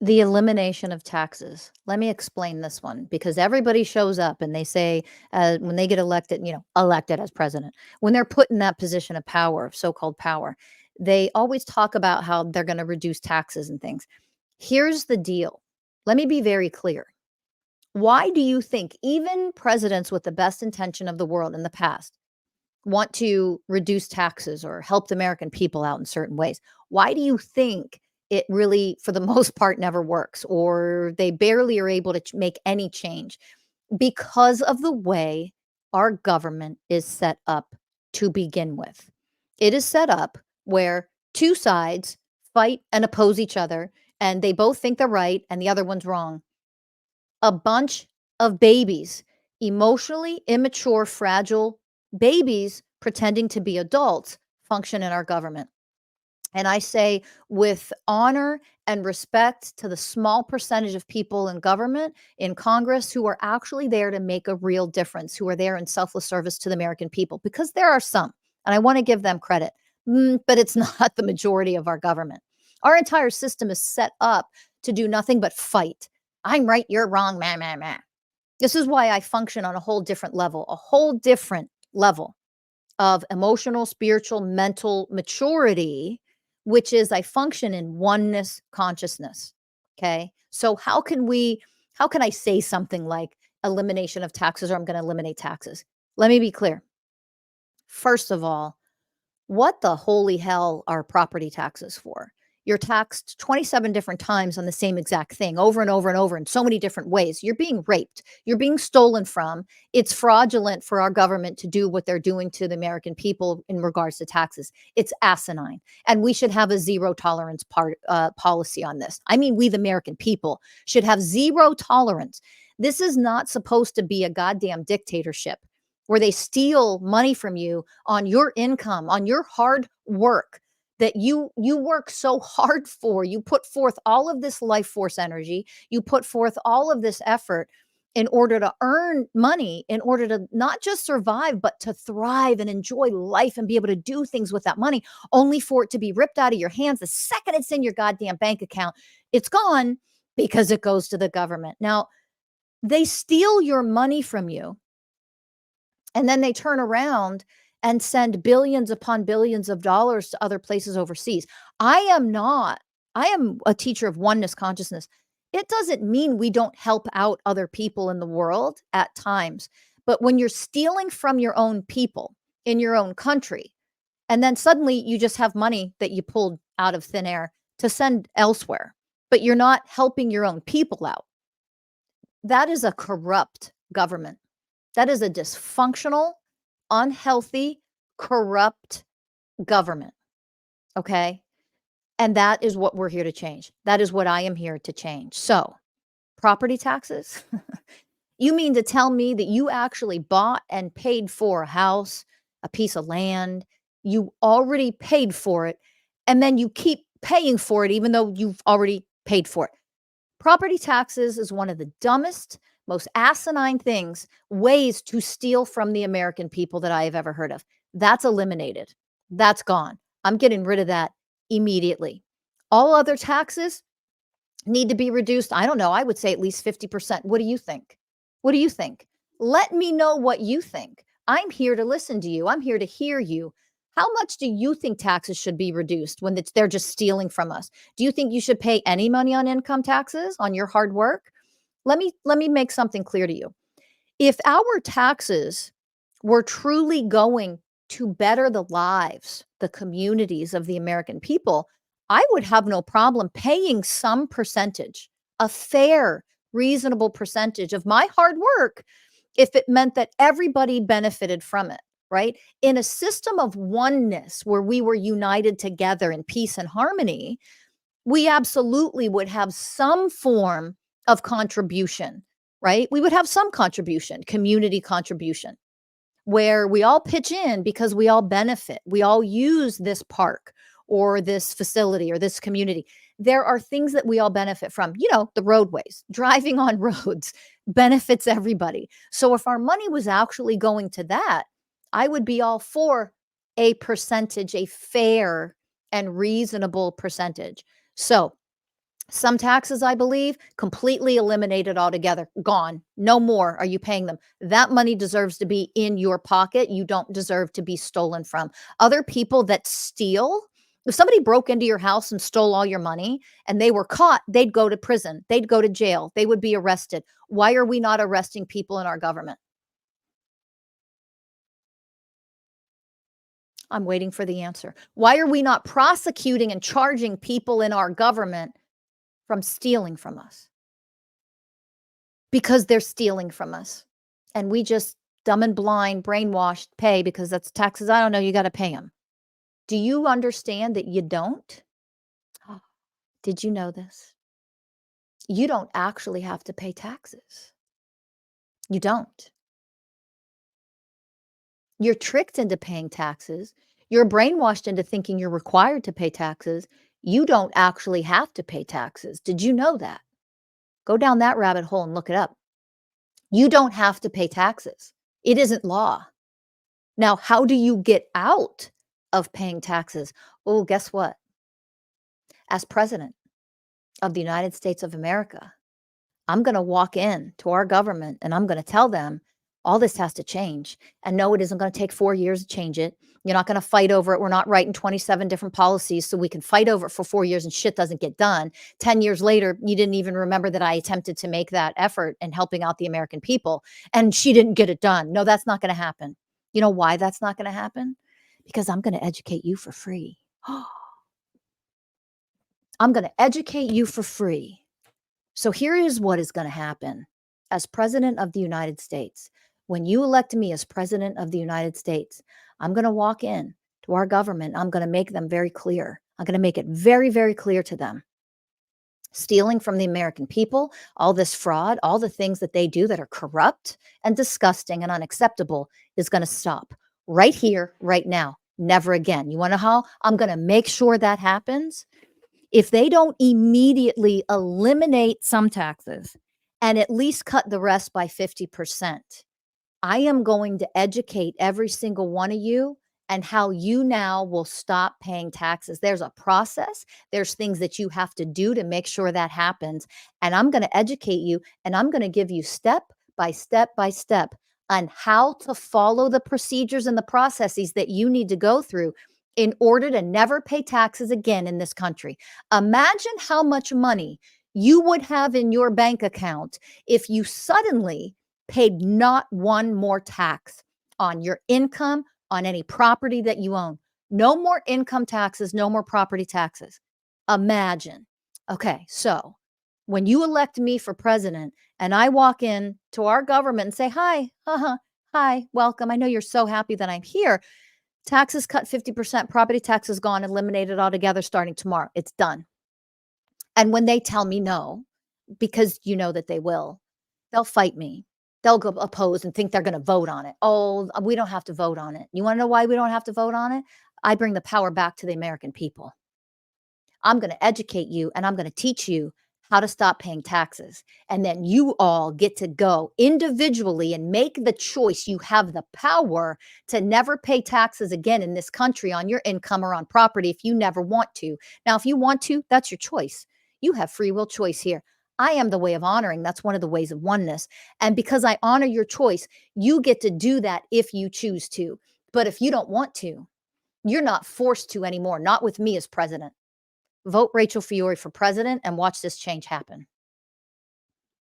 The elimination of taxes. Let me explain this one because everybody shows up and they say, when they get elected, elected as president, when they're put in that position of power, so-called power, they always talk about how they're going to reduce taxes and things. Here's the deal. Let me be very clear. Why do you think even presidents with the best intention of the world in the past want to reduce taxes or help the American people out in certain ways? Why do you think it really, for the most part, never works or they barely are able to make any change? Because of the way our government is set up to begin with. It is set up where two sides fight and oppose each other, and they both think they're right and the other one's wrong. A bunch of babies, emotionally immature, fragile babies pretending to be adults function in our government. And I say with honor and respect to the small percentage of people in government, in Congress, who are actually there to make a real difference, who are there in selfless service to the American people, because there are some, and I want to give them credit, but it's not the majority of our government. Our entire system is set up to do nothing but fight. I'm right, you're wrong, meh, meh, meh. This is why I function on a whole different level of emotional, spiritual, mental maturity, which is I function in oneness consciousness. Okay. So how can I say something like elimination of taxes or I'm going to eliminate taxes? Let me be clear. First of all, what the holy hell are property taxes for? You're taxed 27 different times on the same exact thing over and over and over in so many different ways. You're being raped. You're being stolen from. It's fraudulent for our government to do what they're doing to the American people in regards to taxes. It's asinine. And we should have a zero tolerance policy on this. I mean, we, the American people, should have zero tolerance. This is not supposed to be a goddamn dictatorship where they steal money from you on your income, on your hard work that you work so hard for. You put forth all of this life force energy, you put forth all of this effort in order to earn money, in order to not just survive, but to thrive and enjoy life and be able to do things with that money, only for it to be ripped out of your hands the second it's in your goddamn bank account. It's gone because it goes to the government. Now, they steal your money from you and then they turn around and send billions upon billions of dollars to other places overseas. I am a teacher of oneness consciousness. It doesn't mean we don't help out other people in the world at times. But when you're stealing from your own people in your own country, and then suddenly you just have money that you pulled out of thin air to send elsewhere, but you're not helping your own people out, that is a corrupt government. That is a dysfunctional, unhealthy, corrupt government. Okay. And that is what we're here to change. That is what I am here to change. So, property taxes? You mean to tell me that you actually bought and paid for a house, a piece of land, you already paid for it, and then you keep paying for it even though you've already paid for it? Property taxes is one of the dumbest, most asinine ways to steal from the American people that I have ever heard of. That's eliminated. That's gone. I'm getting rid of that immediately. All other taxes need to be reduced. I don't know. I would say at least 50%. What do you think? What do you think? Let me know what you think. I'm here to listen to you. I'm here to hear you. How much do you think taxes should be reduced when they're just stealing from us? Do you think you should pay any money on income taxes on your hard work? Let me make something clear to you. If our taxes were truly going to better the lives, the communities of the American people, I would have no problem paying some percentage, a fair, reasonable percentage of my hard work if it meant that everybody benefited from it, right? In a system of oneness where we were united together in peace and harmony, we absolutely would have some form of contribution, right? We would have some contribution, community contribution, where we all pitch in because we all benefit. We all use this park or this facility or this community. There are things that we all benefit from. The roadways, driving on roads benefits everybody. So if our money was actually going to that, I would be all for a percentage, a fair and reasonable percentage. So Some taxes, I believe, completely eliminated altogether. Gone. No more are you paying them. That money deserves to be in your pocket. You don't deserve to be stolen from. Other people that steal, if somebody broke into your house and stole all your money and they were caught, they'd go to prison. They'd go to jail. They would be arrested. Why are we not arresting people in our government? I'm waiting for the answer. Why are we not prosecuting and charging people in our government from stealing from us? Because they're stealing from us. And we just dumb and blind, brainwashed, pay because that's taxes. I don't know, you gotta pay pay them. Do you understand that you don't? Did you know this? You don't actually have to pay taxes. You don't. You're tricked into paying taxes. You're brainwashed into thinking you're required to pay taxes. You don't actually have to pay taxes. Did you know that? Go down that rabbit hole and look it up. You don't have to pay taxes. It isn't law. Now, how do you get out of paying taxes? Oh, guess what? As president of the United States of America, I'm going to walk in to our government and I'm going to tell them all this has to change. And no, it isn't going to take 4 years to change it. You're not going to fight over it. We're not writing 27 different policies so we can fight over it for 4 years and shit doesn't get done. 10 years later, you didn't even remember that I attempted to make that effort in helping out the American people and she didn't get it done. No, that's not going to happen. You know why that's not going to happen? Because I'm going to educate you for free. I'm going to educate you for free. So here is what is going to happen as president of the United States. When you elect me as president of the United States, I'm going to walk in to our government. I'm going to make them very clear. I'm going to make it very, very clear to them. Stealing from the American people, all this fraud, all the things that they do that are corrupt and disgusting and unacceptable is going to stop right here, right now. Never again. You want to know how? I'm going to make sure that happens if they don't immediately eliminate some taxes and at least cut the rest by 50%, I am going to educate every single one of you and how you now will stop paying taxes. There's a process, there's things that you have to do to make sure that happens. And I'm going to educate you and I'm going to give you step by step on how to follow the procedures and the processes that you need to go through in order to never pay taxes again in this country. Imagine how much money you would have in your bank account if you suddenly paid not one more tax on your income, on any property that you own. No more income taxes, no more property taxes. Imagine. Okay, so when you elect me for president and I walk in to our government and say, hi, hi, welcome. I know you're so happy that I'm here. Taxes cut 50%, property taxes gone, eliminated altogether starting tomorrow. It's done. And when they tell me no, because you know that they will, they'll fight me. They'll go oppose and think they're going to vote on it. Oh, we don't have to vote on it. You want to know why we don't have to vote on it? I bring the power back to the American people. I'm going to educate you and I'm going to teach you how to stop paying taxes. And then you all get to go individually and make the choice. You have the power to never pay taxes again in this country on your income or on property if you never want to. Now, if you want to, that's your choice. You have free will choice here. I am the way of honoring. That's one of the ways of oneness. And because I honor your choice, you get to do that if you choose to. But if you don't want to, you're not forced to anymore, not with me as president. Vote Rachel Fiore for president and watch this change happen.